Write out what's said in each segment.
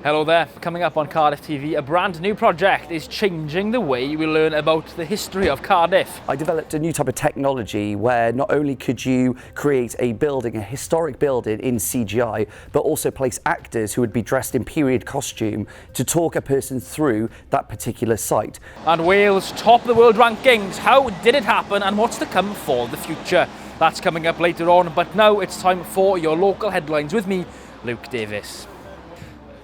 Hello there, coming up on Cardiff TV, a brand new project is changing the way we learn about the history of Cardiff. I developed a new type of technology where not only could you create a building, a historic building in CGI, but also place actors who would be dressed in period costume to talk a person through that particular site. And Wales top the world rankings. How did it happen and what's to come for the future? That's coming up later on, but now it's time for your local headlines with me, Luke Davis.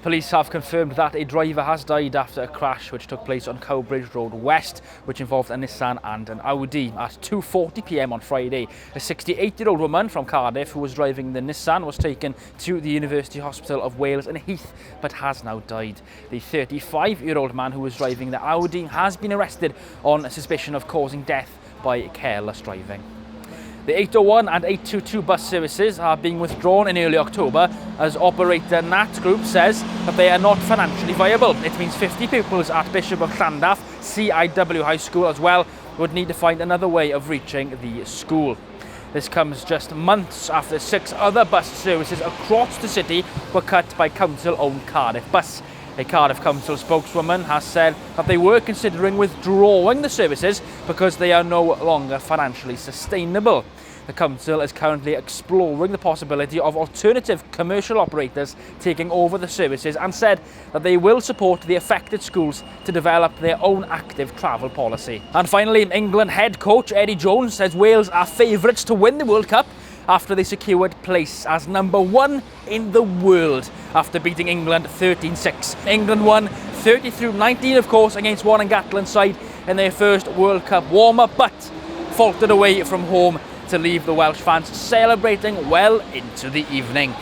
Police have confirmed that a driver has died after a crash which took place on Cowbridge Road West, which involved a Nissan and an Audi at 2:40 p.m. on Friday. A 68-year-old woman from Cardiff who was driving the Nissan was taken to the University Hospital of Wales in Heath, but has now died. The 35-year-old man who was driving the Audi has been arrested on suspicion of causing death by careless driving. The 801 and 822 bus services are being withdrawn in early October as operator Nat Group says that they are not financially viable. It means 50 pupils at Bishop of Llandaff CIW High School as well would need to find another way of reaching the school. This comes just months after 6 other bus services across the city were cut by council-owned Cardiff Bus. A Cardiff Council spokeswoman has said that they were considering withdrawing the services because they are no longer financially sustainable. The council is currently exploring the possibility of alternative commercial operators taking over the services and said that they will support the affected schools to develop their own active travel policy. And finally, England head coach Eddie Jones says Wales are favourites to win the World Cup after they secured place as number 1 in the world after beating England 13-6. England won 30-19 of course against Warren Gatland's side in their first World Cup warm-up, but faltered away from home to leave the Welsh fans celebrating well into the evening.